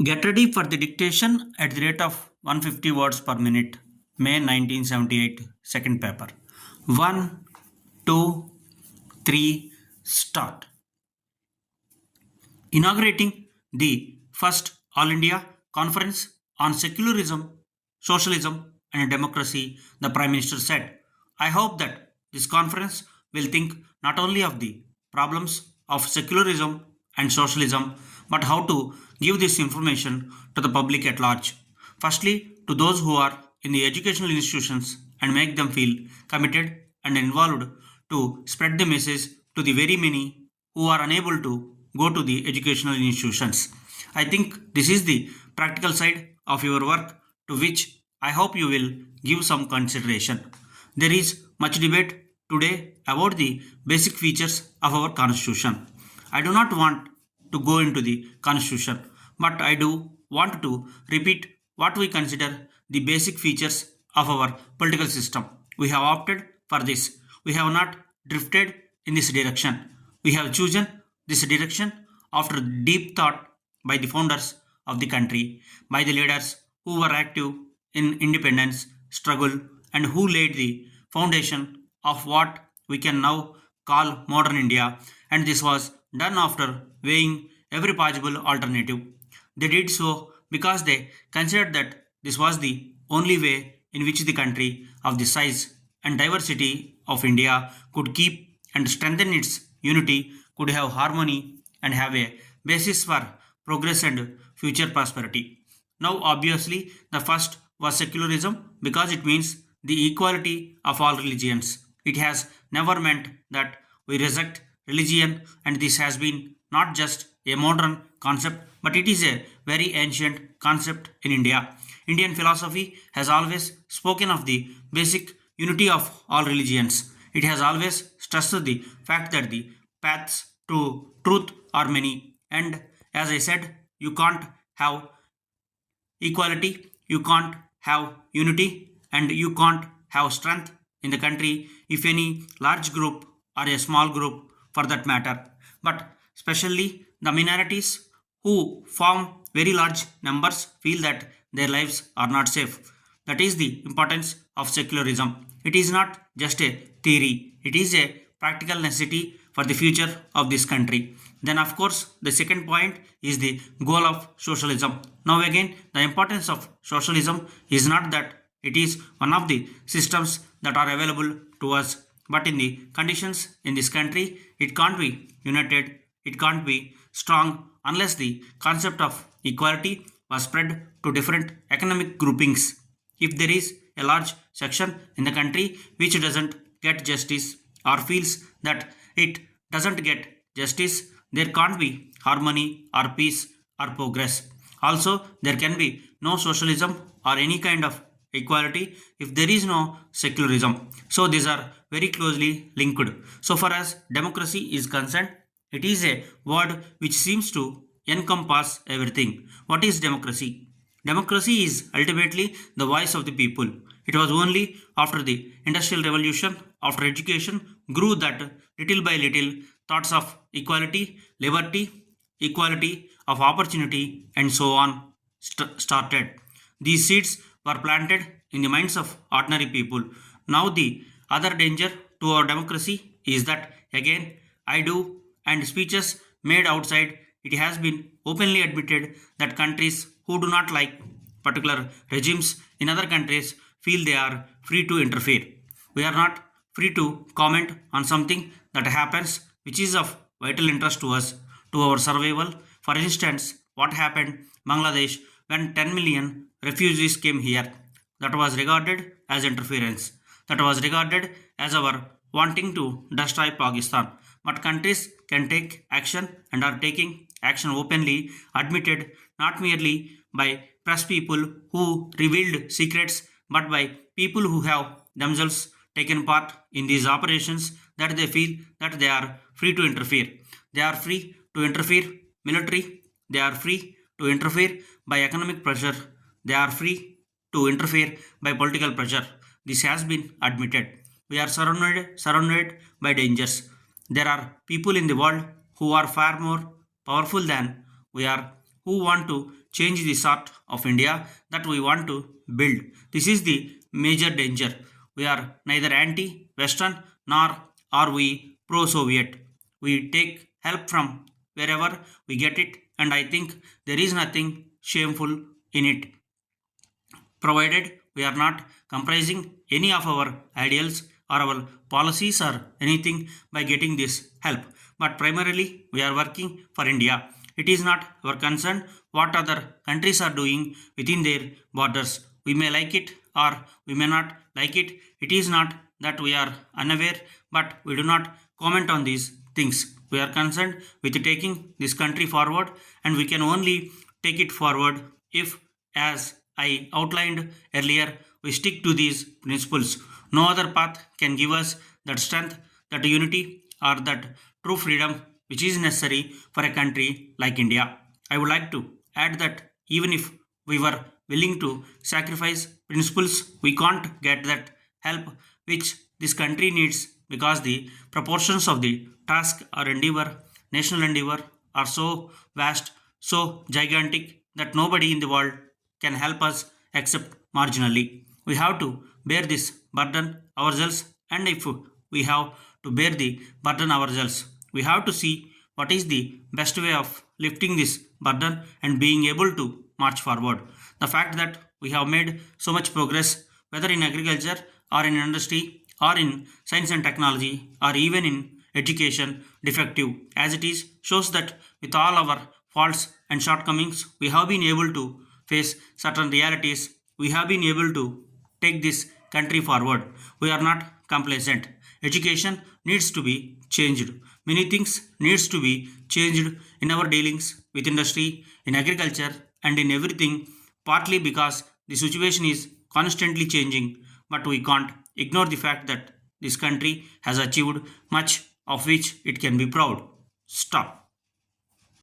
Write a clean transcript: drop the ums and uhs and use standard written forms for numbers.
Get ready for the dictation at the rate of 150 words per minute. May 1978, second paper. 1, 2, 3, start. Inaugurating the first All India Conference on Secularism, Socialism, and Democracy, the Prime Minister said, I hope that this conference will think not only of the problems of secularism and socialism, but how to give this information to the public at large. Firstly, to those who are in the educational institutions and make them feel committed and involved to spread the message to the very many who are unable to go to the educational institutions. I think this is the practical side of your work to which I hope you will give some consideration. There is much debate today about the basic features of our constitution. I do not want to go into the constitution, but I do want to repeat what we consider the basic features of our political system. We have opted for this. We have not drifted in this direction. We have chosen this direction after deep thought by the founders of the country, by the leaders who were active in independence struggle and who laid the foundation of what we can now call modern India, and this was done after weighing every possible alternative. They did so because they considered that this was the only way in which the country of the size and diversity of India could keep and strengthen its unity, could have harmony, and have a basis for progress and future prosperity. Now, obviously, the first was secularism because it means the equality of all religions. It has never meant that we reject religion, and this has been not just a modern concept, but it is a very ancient concept in India. Indian philosophy has always spoken of the basic unity of all religions. It has always stressed the fact that the paths to truth are many, and as I said, you can't have equality, you can't have unity, and you can't have strength in the country if any large group or a small group for that matter. But especially the minorities who form very large numbers feel that their lives are not safe. That is the importance of secularism. It is not just a theory, it is a practical necessity for the future of this country. Then, of course, the second point is the goal of socialism. Now, again, the importance of socialism is not that it is one of the systems that are available to us, but in the conditions in this country, it can't be united, it can't be strong unless the concept of equality was spread to different economic groupings. If there is a large section in the country which doesn't get justice or feels that it doesn't get justice, there can't be harmony or peace or progress. Also, there can be no socialism or any kind of equality if there is no secularism. So, these are very closely linked. So, far as democracy is concerned, it is a word which seems to encompass everything. What is democracy? Democracy is ultimately the voice of the people. It was only after the Industrial Revolution, after education grew that little by little thoughts of equality, liberty, equality of opportunity, and so on started. These seeds were planted in the minds of ordinary people. Now, the other danger to our democracy is that, again, I do and speeches made outside, it has been openly admitted that countries who do not like particular regimes in other countries feel they are free to interfere. We are not free to comment on something that happens which is of vital interest to us, to our survival. For instance, what happened Bangladesh when 10 million refugees came here? That was regarded as interference. That was regarded as our wanting to destroy Pakistan. But countries can take action and are taking action openly, admitted not merely by press people who revealed secrets, but by people who have themselves taken part in these operations that they feel that they are free to interfere. They are free to interfere military, they are free to interfere by economic pressure, they are free to interfere by political pressure. This has been admitted. We are surrounded by dangers. There are people in the world who are far more powerful than we are, who want to change the sort of India that we want to build. This is the major danger. We are neither anti Western nor are we pro Soviet. We take help from wherever we get it, and I think there is nothing shameful in it, provided we are not comprising any of our ideals or our policies or anything by getting this help. But primarily, we are working for India. It is not our concern what other countries are doing within their borders. We may like it or we may not like it. It is not that we are unaware, but we do not comment on these things. We are concerned with taking this country forward, and we can only take it forward if, as I outlined earlier, we stick to these principles. No other path can give us that strength, that unity, or that true freedom which is necessary for a country like India. I would like to add that even if we were willing to sacrifice principles, we can't get that help which this country needs, because the proportions of the task or endeavor, national endeavor, are so vast, so gigantic that nobody in the world can help us except marginally. We have to bear this burden ourselves, and if we have to bear the burden ourselves, we have to see what is the best way of lifting this burden and being able to march forward. The fact that we have made so much progress, whether in agriculture or in industry or in science and technology or even in education, defective as it is, shows that with all our faults and shortcomings, we have been able to face certain realities. We have been able to take this country forward. We are not complacent. Education needs to be changed. Many things needs to be changed in our dealings with industry, in agriculture, and in everything, partly because the situation is constantly changing, but we can't ignore the fact that this country has achieved much of which it can be proud. Stop.